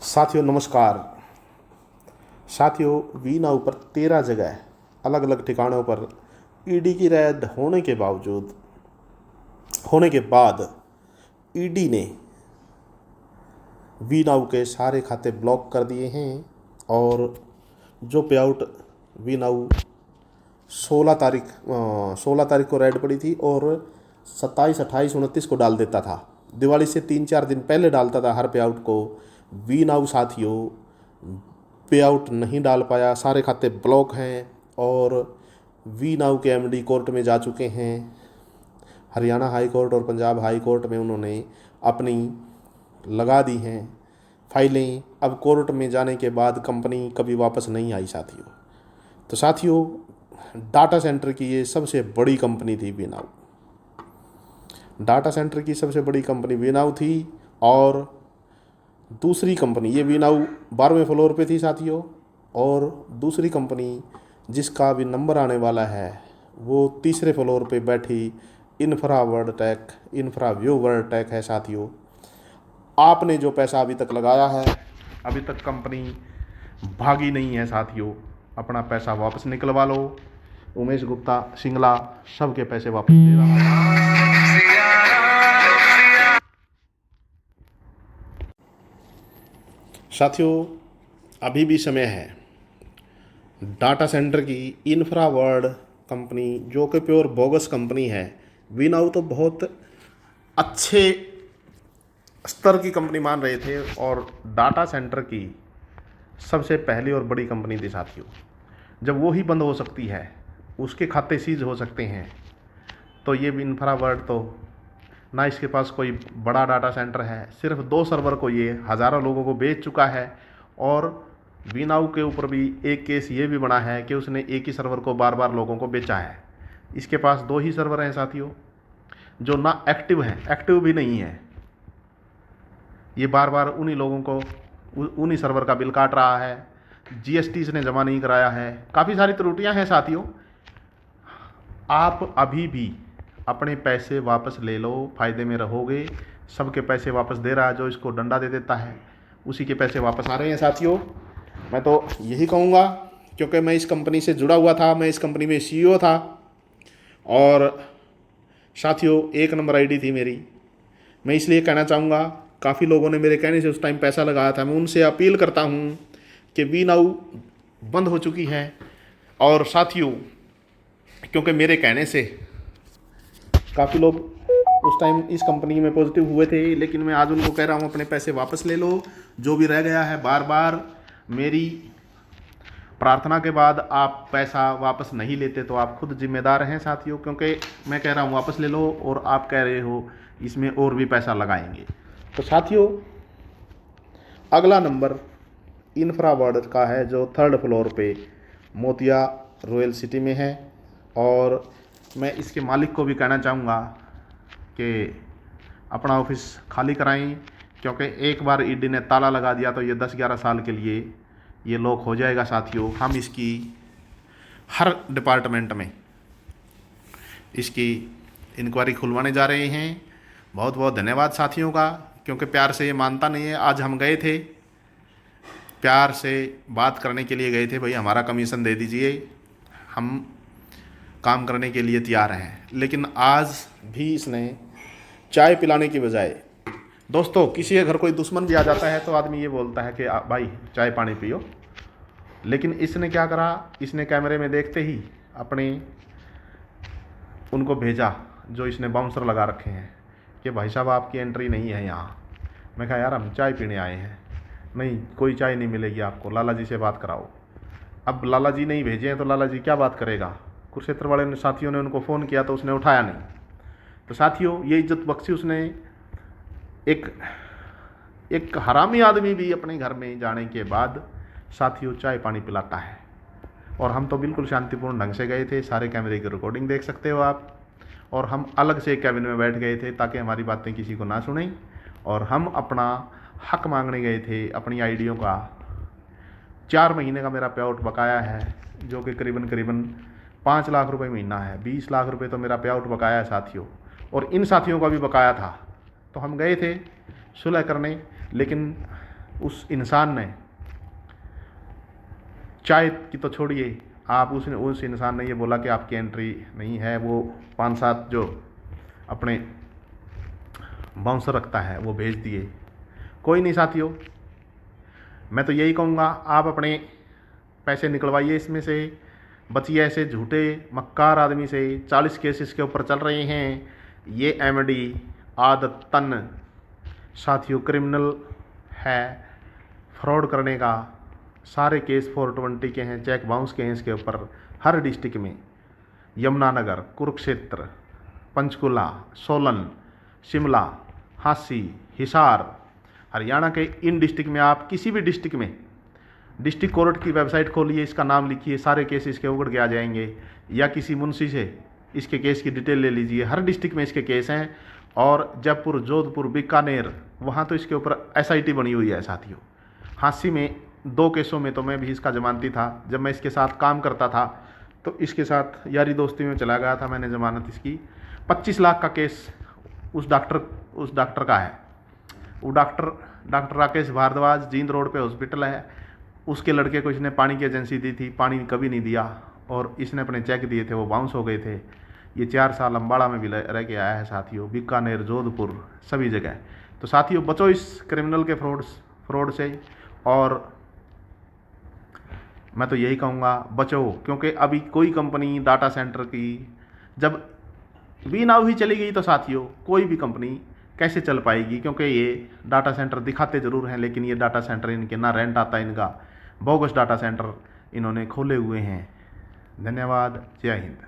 साथियों नमस्कार। साथियों वीना ऊपर 13 जगह अलग अलग ठिकानों पर ईडी की रेड होने के बाद ईडी ने वीनाऊ के सारे खाते ब्लॉक कर दिए हैं। और जो पे आउट वीनाऊ 16 तारीख को रेड पड़ी थी और 27, 28, 29 को डाल देता था। दिवाली से 3-4 दिन पहले डालता था हर पे आउट को। वीनाऊ साथियों पे आउट नहीं डाल पाया, सारे खाते ब्लॉक हैं और वीनाऊ के एमडी कोर्ट में जा चुके हैं। हरियाणा हाई कोर्ट और पंजाब हाई कोर्ट में उन्होंने अपनी लगा दी हैं फाइलें। अब कोर्ट में जाने के बाद कंपनी कभी वापस नहीं आई साथियों। तो साथियों डाटा सेंटर की ये सबसे बड़ी कंपनी थी वीनाऊ। डाटा सेंटर की सबसे बड़ी कंपनी वीनाऊ थी और दूसरी कंपनी ये वीनाऊ 12वें फ्लोर पे थी साथियों। और दूसरी कंपनी जिसका भी नंबर आने वाला है वो तीसरे फ्लोर पे बैठी इन्फ्राव्यू वर्ल्ड टेक है साथियों। आपने जो पैसा अभी तक लगाया है, अभी तक कंपनी भागी नहीं है साथियों। अपना पैसा वापस निकलवा लो। उमेश गुप्ता सिंगला सबके पैसे वापस दे रहा है। साथियों अभी भी समय है। डाटा सेंटर की इन्फ्रा वर्ल्ड कंपनी जो कि प्योर बोगस कंपनी है। वीनाऊ तो बहुत अच्छे स्तर की कंपनी मान रहे थे और डाटा सेंटर की सबसे पहली और बड़ी कंपनी थी साथियों। जब वो ही बंद हो सकती है, उसके खाते सीज हो सकते हैं, तो ये इन्फ्रा वर्ल्ड तो ना इसके पास कोई बड़ा डाटा सेंटर है। सिर्फ 2 सर्वर को ये हज़ारों लोगों को बेच चुका है। और वीनाऊ के ऊपर भी एक केस ये भी बना है कि उसने एक ही सर्वर को बार बार लोगों को बेचा है। इसके पास 2 ही सर्वर हैं साथियों जो ना एक्टिव हैं, एक्टिव भी नहीं है। ये बार बार उन्हीं लोगों को उन्हीं सर्वर का बिल काट रहा है। जीएसटी इसने जमा नहीं कराया है। काफ़ी सारी त्रुटियां हैं साथियों। आप अभी भी अपने पैसे वापस ले लो, फ़ायदे में रहोगे। सबके पैसे वापस दे रहा है, जो इसको डंडा दे देता है उसी के पैसे वापस आ रहे हैं साथियों। मैं तो यही कहूँगा क्योंकि मैं इस कंपनी से जुड़ा हुआ था, मैं इस कंपनी में सीईओ था और साथियों 1 नंबर आईडी थी मेरी। मैं इसलिए कहना चाहूँगा, काफ़ी लोगों ने मेरे कहने से उस टाइम पैसा लगाया था। मैं उनसे अपील करता हूँ कि वीनाऊ बंद हो चुकी है। और साथियों क्योंकि मेरे कहने से काफ़ी लोग उस टाइम इस कंपनी में पॉजिटिव हुए थे, लेकिन मैं आज उनको कह रहा हूँ अपने पैसे वापस ले लो। जो भी रह गया है, बार बार मेरी प्रार्थना के बाद आप पैसा वापस नहीं लेते तो आप खुद जिम्मेदार हैं साथियों। क्योंकि मैं कह रहा हूँ वापस ले लो और आप कह रहे हो इसमें और भी पैसा लगाएंगे। तो साथियों अगला नंबर इन्फ्रा वर्ल्ड का है जो 3rd फ्लोर पे मोतिया रॉयल सिटी में है। और मैं इसके मालिक को भी कहना चाहूँगा कि अपना ऑफिस खाली कराएं, क्योंकि एक बार ईडी ने ताला लगा दिया तो ये 10-11 साल के लिए ये लॉक हो जाएगा साथियों। हम इसकी हर डिपार्टमेंट में इसकी इंक्वायरी खुलवाने जा रहे हैं। बहुत बहुत धन्यवाद साथियों का, क्योंकि प्यार से ये मानता नहीं है। आज हम गए थे, प्यार से बात करने के लिए गए थे, भाई हमारा कमीशन दे दीजिए, हम काम करने के लिए तैयार हैं। लेकिन आज भी इसने चाय पिलाने की बजाय, दोस्तों किसी के घर कोई दुश्मन भी आ जाता है तो आदमी ये बोलता है कि भाई चाय पानी पियो, लेकिन इसने क्या करा, इसने कैमरे में देखते ही अपने उनको भेजा जो इसने बाउंसर लगा रखे हैं कि भाई साहब आपकी एंट्री नहीं है यहाँ। मैं कहा यार हम चाय पीने आए हैं, नहीं कोई चाय नहीं मिलेगी आपको, लाला जी से बात कराओ। अब लाला जी नहीं भेजे हैं तो लाला जी क्या बात करेगा। कुरुक्षेत्र वाले साथियों ने उनको फ़ोन किया तो उसने उठाया नहीं। तो साथियों ये इज्जत बख्शी उसने। एक हरामी आदमी भी अपने घर में जाने के बाद साथियों चाय पानी पिलाता है। और हम तो बिल्कुल शांतिपूर्ण ढंग से गए थे, सारे कैमरे की रिकॉर्डिंग देख सकते हो आप। और हम अलग से कैबिन में बैठ गए थे ताकि हमारी बातें किसी को ना सुने। और हम अपना हक मांगने गए थे अपनी आईडियों का। 4 महीने का मेरा पे आउट बकाया है जो कि करीबन 5 लाख रुपए महीना है। 20 लाख रुपए तो मेरा पे आउट बकाया है साथियों, और इन साथियों का भी बकाया था। तो हम गए थे सुलह करने, लेकिन उस इंसान ने चाय की तो छोड़िए, आप उस इंसान ने ये बोला कि आपकी एंट्री नहीं है, वो 5-7 जो अपने बाउंसर रखता है वो भेज दिए। कोई नहीं साथियों, मैं तो यही कहूँगा, आप अपने पैसे निकलवाइए इसमें से, बचिए ऐसे झूठे मक्कार आदमी से। 40 केस इसके ऊपर चल रहे हैं। ये एमडी आदतन साथियों क्रिमिनल है, फ्रॉड करने का। सारे केस 420 के हैं, चेक बाउंस के हैं इसके ऊपर। हर डिस्ट्रिक्ट में, यमुनानगर, कुरुक्षेत्र, पंचकुला, सोलन, शिमला, हांसी, हिसार, हरियाणा के इन डिस्ट्रिक्ट में, आप किसी भी डिस्ट्रिक्ट में डिस्ट्रिक्ट कोर्ट की वेबसाइट खोलिए, इसका नाम लिखिए, सारे केस इसके उगड़ के आ जाएंगे। या किसी मुंशी से इसके केस की डिटेल ले लीजिए, हर डिस्ट्रिक्ट में इसके केस हैं। और जयपुर, जोधपुर, बीकानेर, वहाँ तो इसके ऊपर SIT बनी हुई है साथियों। हांसी में 2 केसों में तो मैं भी इसका जमानती था। जब मैं इसके साथ काम करता था तो इसके साथ यारी दोस्ती में चला गया था, मैंने जमानत इसकी। 25 लाख का केस उस डॉक्टर का है। वो डॉक्टर राकेश भारद्वाज, जींद रोड पे हॉस्पिटल है, उसके लड़के को इसने पानी की एजेंसी दी थी, पानी कभी नहीं दिया, और इसने अपने चेक दिए थे, वो बाउंस हो गए थे। ये 4 साल अम्बाड़ा में भी रह के आया है साथियों, बीकानेर, जोधपुर, सभी जगह। तो साथियों बचो इस क्रिमिनल के फ्रॉड से, और मैं तो यही कहूँगा बचो, क्योंकि अभी कोई कंपनी डाटा सेंटर की जब वी नाउ ही चली गई तो साथियों कोई भी कंपनी कैसे चल पाएगी, क्योंकि ये डाटा सेंटर दिखाते ज़रूर हैं लेकिन ये डाटा सेंटर इनके ना रेंट आता है, इनका बोगस डाटा सेंटर इन्होंने खोले हुए हैं। धन्यवाद, जय हिंद।